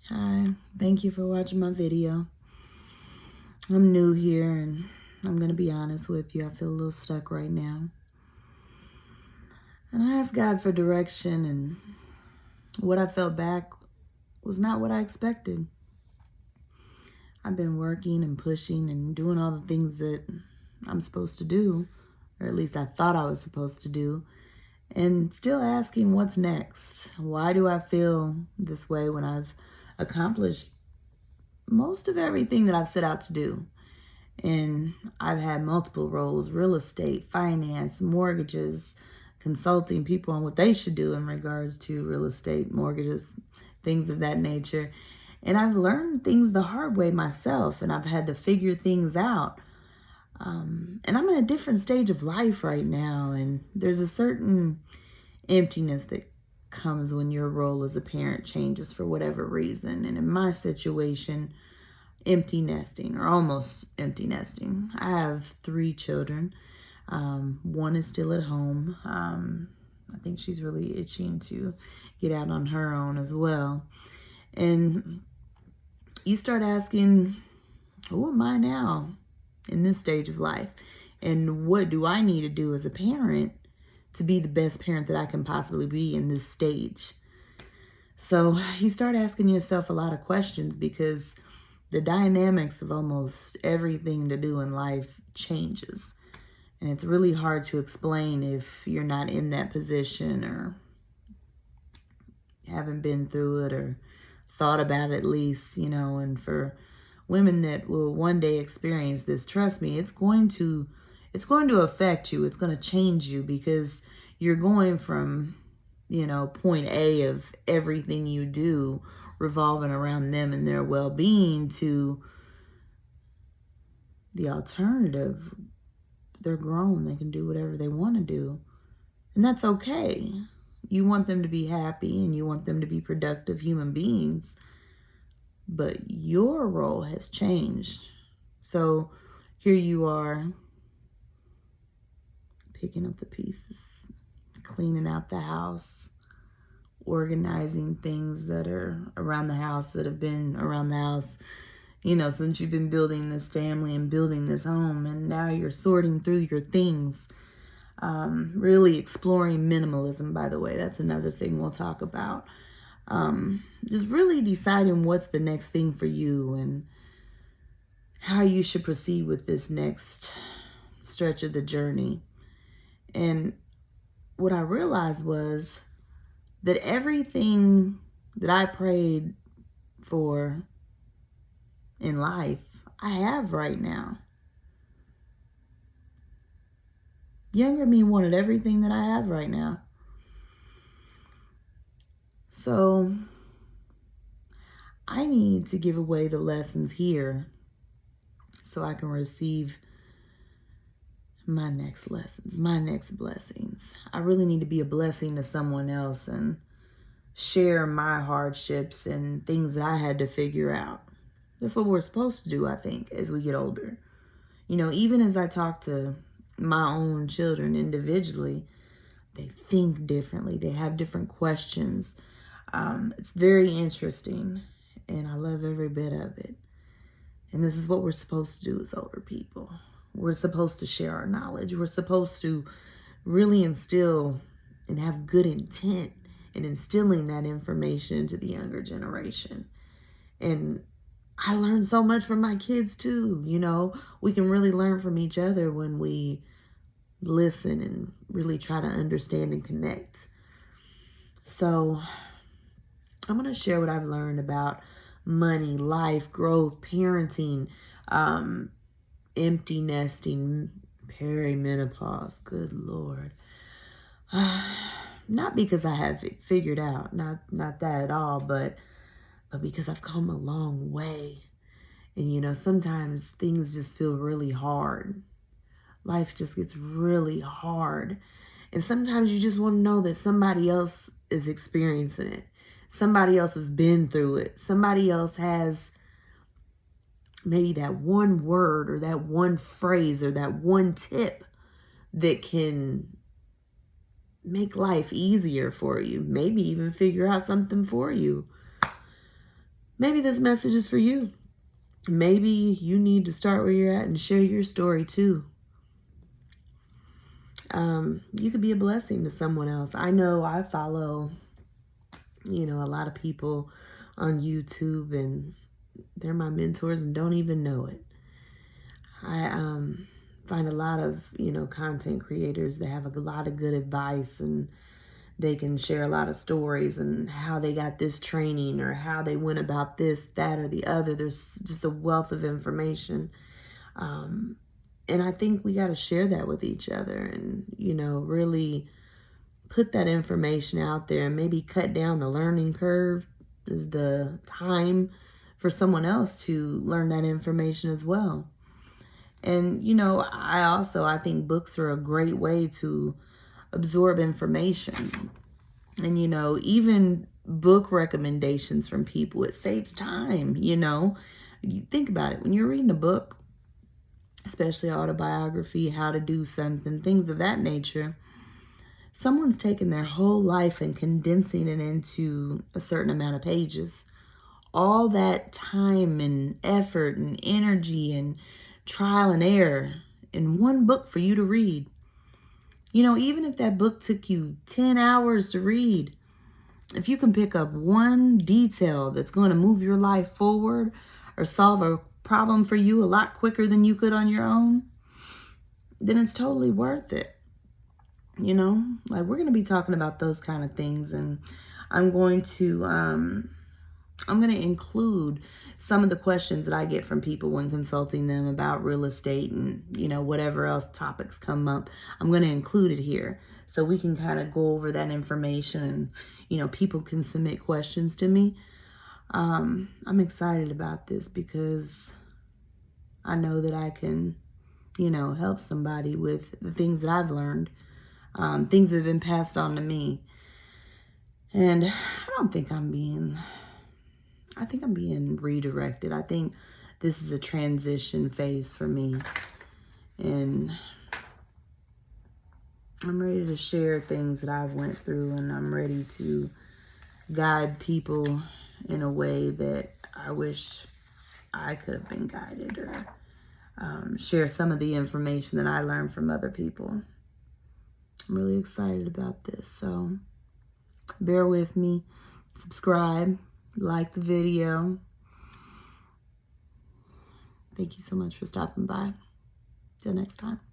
Hi, thank you for watching my video. I'm new here and I'm going to be honest with you. I feel a little stuck right now. And I asked God for direction, and what I felt back was not what I expected. I've been working and pushing and doing all the things that I'm supposed to do, or at least I thought I was supposed to do, and still asking what's next. Why do I feel this way when I've accomplished most of everything that I've set out to do? And I've had multiple roles: real estate, finance, mortgages, consulting people on what they should do in regards to real estate, mortgages, things of that nature. And I've learned things the hard way myself, and I've had to figure things out. And I'm in a different stage of life right now, and there's a certain emptiness that comes when your role as a parent changes for whatever reason. And in my situation, empty nesting, or almost empty nesting. I have 3 children. One is still at home. I think she's really itching to get out on her own as well. And you start asking, who am I now in this stage of life? And what do I need to do as a parent to be the best parent that I can possibly be in this stage? So you start asking yourself a lot of questions, because the dynamics of almost everything to do in life changes. And it's really hard to explain if you're not in that position, or haven't been through it, or thought about it at least, and for women that will one day experience this, trust me, it's going to affect you. It's going to change you, because you're going from, point A of everything you do revolving around them and their well-being, to the alternative. They're grown. They can do whatever they want to do. And that's okay. You want them to be happy and you want them to be productive human beings. But your role has changed. So here you are, picking up the pieces, cleaning out the house, organizing things that are around the house, that have been around the house, since you've been building this family and building this home. And now you're sorting through your things. Really exploring minimalism, by the way. That's another thing we'll talk about. Just really deciding what's the next thing for you, and how you should proceed with this next stretch of the journey. And what I realized was that everything that I prayed for in life, I have right now. Younger me wanted everything that I have right now. So I need to give away the lessons here so I can receive my next lessons, my next blessings. I really need to be a blessing to someone else and share my hardships and things that I had to figure out. That's what we're supposed to do, I think, as we get older. Even as I talk to my own children individually, they think differently. They have different questions. It's very interesting, and I love every bit of it. And this is what we're supposed to do as older people. We're supposed to share our knowledge. We're supposed to really instill and have good intent in instilling that information into the younger generation. And I learned so much from my kids too. We can really learn from each other when we listen and really try to understand and connect. So I'm going to share what I've learned about money, life, growth, parenting, empty nesting, perimenopause. Good Lord. Not because I have it figured out, not that at all, but because I've come a long way. And sometimes things just feel really hard. Life just gets really hard. And sometimes you just want to know that somebody else is experiencing it. Somebody else has been through it. Somebody else has maybe that one word or that one phrase or that one tip that can make life easier for you. Maybe even figure out something for you. maybe this message is for you. Maybe you need to start where you're at and share your story too. You could be a blessing to someone else. I know I follow, a lot of people on YouTube, and they're my mentors and don't even know it. I find a lot of, content creators that have a lot of good advice, and they can share a lot of stories and how they got this training or how they went about this, that, or the other. There's just a wealth of information. And I think we got to share that with each other and, really put that information out there and maybe cut down the learning curve is the time for someone else to learn that information as well. And, I think books are a great way to absorb information. And, even book recommendations from people, it saves time, You think about it. When you're reading a book, especially autobiography, how to do something, things of that nature, someone's taken their whole life and condensing it into a certain amount of pages. All that time and effort and energy and trial and error in one book for you to read. Even if that book took you 10 hours to read, if you can pick up one detail that's going to move your life forward or solve a problem for you a lot quicker than you could on your own, then it's totally worth it. Like, we're going to be talking about those kind of things, and I'm going to include some of the questions that I get from people when consulting them about real estate and, whatever else topics come up. I'm going to include it here so we can kind of go over that information, and, people can submit questions to me. I'm excited about this because I know that I can, help somebody with the things that I've learned, things that have been passed on to me. And I think I'm being redirected. I think this is a transition phase for me. And I'm ready to share things that I've went through, and I'm ready to guide people in a way that I wish I could have been guided, or share some of the information that I learned from other people. I'm really excited about this, so bear with me. Subscribe, like the video. Thank you so much for stopping by. Till next time.